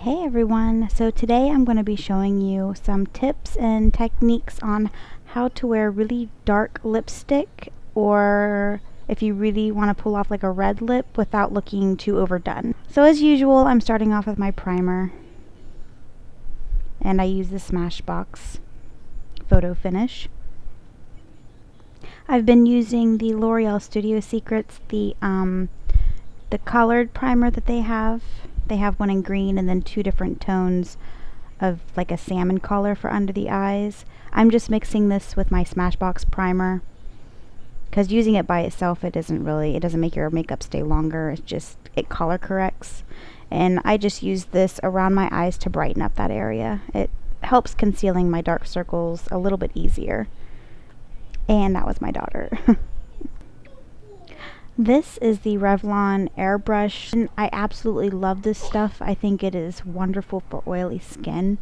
Hey everyone, so today I'm going to be showing you some tips and techniques on how to wear really dark lipstick, or if you really want to pull off like a red lip without looking too overdone. So as usual, I'm starting off with my primer, and I use the Smashbox Photo Finish. I've been using the L'Oreal Studio Secrets, the colored primer that they have. They have one in green and then two different tones of like a salmon color for under the eyes. I'm just mixing this with my Smashbox primer because using it by itself, it doesn't make your makeup stay longer. It color corrects. And I just use this around my eyes to brighten up that area. It helps concealing my dark circles a little bit easier. And that was my daughter. This is the Revlon airbrush, and I absolutely love this stuff. I think it is wonderful for oily skin,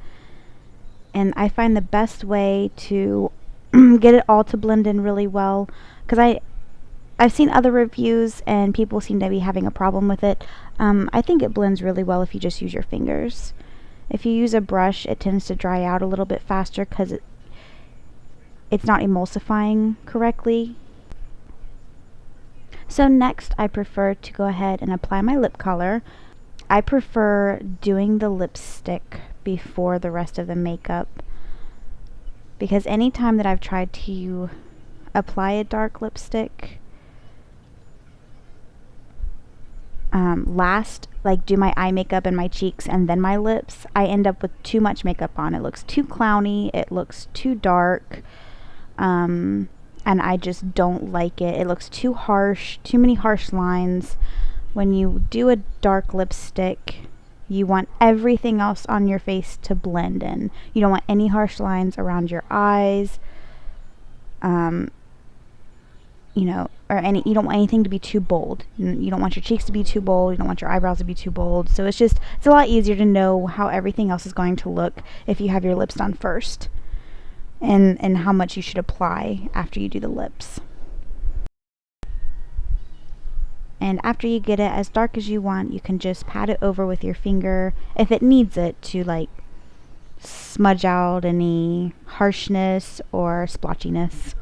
and I find the best way to get it all to blend in really well, because I've seen other reviews and people seem to be having a problem with it. I think it blends really well if you just use your fingers. If you use a brush, it tends to dry out a little bit faster because it's not emulsifying correctly. So next, I prefer to go ahead and apply my lip color. I prefer doing the lipstick before the rest of the makeup, because any time that I've tried to apply a dark lipstick like do my eye makeup and my cheeks and then my lips, I end up with too much makeup on. It looks too clowny, it looks too dark, and I just don't like it. It looks too harsh, too many harsh lines. When you do a dark lipstick, you want everything else on your face to blend in. You don't want any harsh lines around your eyes, you don't want anything to be too bold. You don't want your cheeks to be too bold. You don't want your eyebrows to be too bold. So it's a lot easier to know how everything else is going to look if you have your lips done first. And how much you should apply after you do the lips. And after you get it as dark as you want, you can just pat it over with your finger if it needs it to like smudge out any harshness or splotchiness.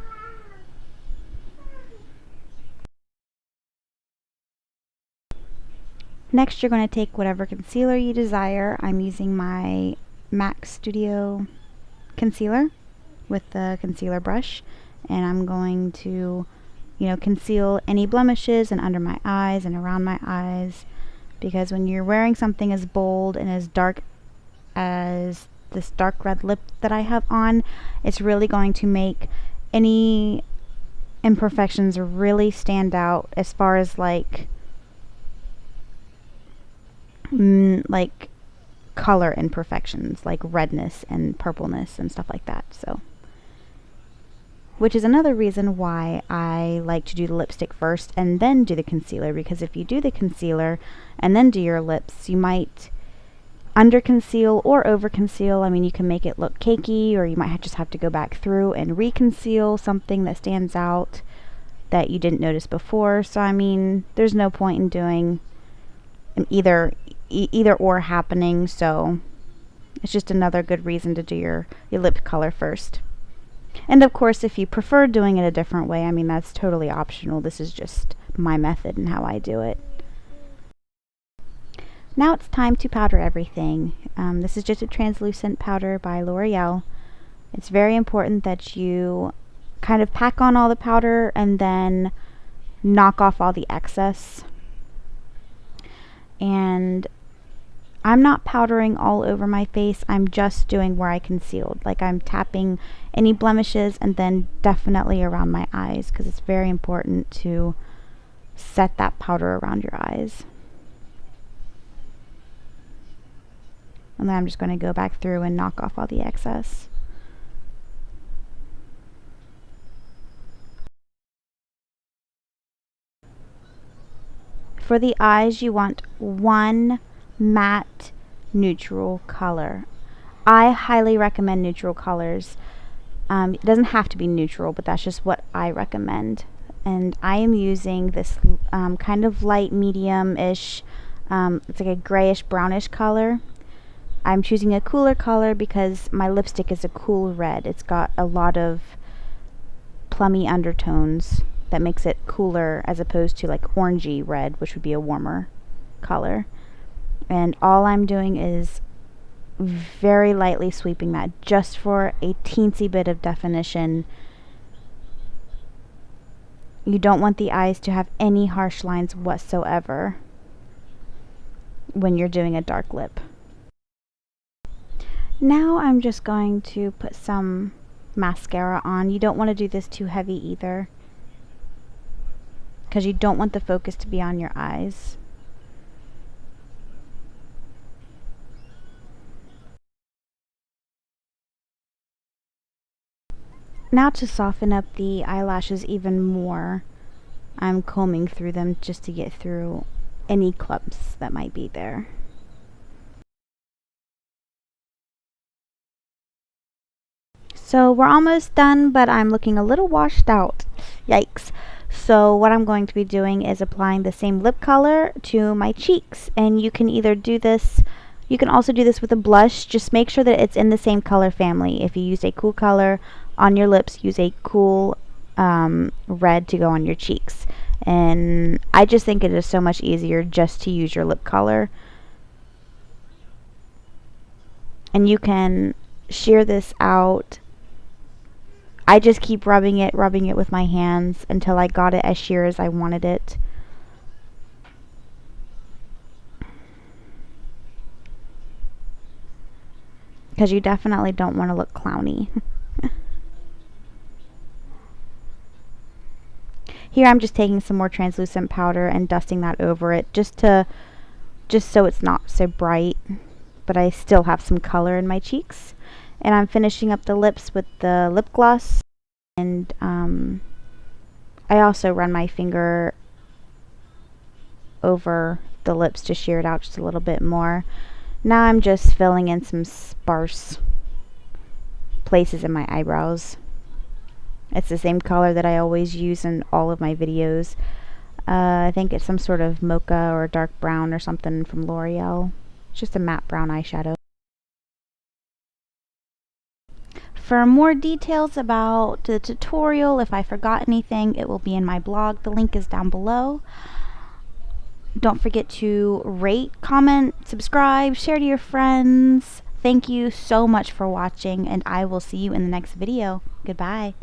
Next, you're going to take whatever concealer you desire. I'm using my MAC Studio concealer with the concealer brush, and I'm going to conceal any blemishes and under my eyes and around my eyes, because when you're wearing something as bold and as dark as this dark red lip that I have on, it's really going to make any imperfections really stand out, as far as like color imperfections, like redness and purpleness and stuff like that. So, which is another reason why I like to do the lipstick first and then do the concealer, because if you do the concealer and then do your lips, you might under conceal or over conceal. I mean, you can make it look cakey, or you might just have to go back through and reconceal something that stands out that you didn't notice before. So I mean, there's no point in doing either or happening. So it's just another good reason to do your lip color first. And of course, if you prefer doing it a different way, I mean, that's totally optional. This is just my method and how I do it. Now it's time to powder everything. This is just a translucent powder by L'Oreal. It's very important that you kind of pack on all the powder and then knock off all the excess. And I'm not powdering all over my face. I'm just doing where I concealed. Like, I'm tapping any blemishes and then definitely around my eyes, because it's very important to set that powder around your eyes. And then I'm just going to go back through and knock off all the excess. For the eyes, you want one matte neutral color. I highly recommend neutral colors. It doesn't have to be neutral, but that's just what I recommend. And I am using this kind of light medium-ish, it's like a grayish brownish color. I'm choosing a cooler color because my lipstick is a cool red. It's got a lot of plummy undertones that makes it cooler as opposed to like orangey red, which would be a warmer color. And all I'm doing is very lightly sweeping that just for a teensy bit of definition. You don't want the eyes to have any harsh lines whatsoever when you're doing a dark lip. Now I'm just going to put some mascara on. You don't want to do this too heavy either, because you don't want the focus to be on your eyes. Now to soften up the eyelashes even more, I'm combing through them just to get through any clumps that might be there. So we're almost done, but I'm looking a little washed out. Yikes. So what I'm going to be doing is applying the same lip color to my cheeks. And you can either do this, you can also do this with a blush. Just make sure that it's in the same color family. If you use a cool color on your lips, use a cool red to go on your cheeks. And I just think it is so much easier just to use your lip color. And you can sheer this out. I just keep rubbing it with my hands until I got it as sheer as I wanted it. Because you definitely don't want to look clowny. Here I'm just taking some more translucent powder and dusting that over it just so it's not so bright, but I still have some color in my cheeks. And I'm finishing up the lips with the lip gloss. And I also run my finger over the lips to sheer it out just a little bit more. Now I'm just filling in some sparse places in my eyebrows. It's the same color that I always use in all of my videos. I think it's some sort of mocha or dark brown or something from L'Oreal. It's just a matte brown eyeshadow. For more details about the tutorial, if I forgot anything, it will be in my blog. The link is down below. Don't forget to rate, comment, subscribe, share to your friends. Thank you so much for watching, and I will see you in the next video. Goodbye.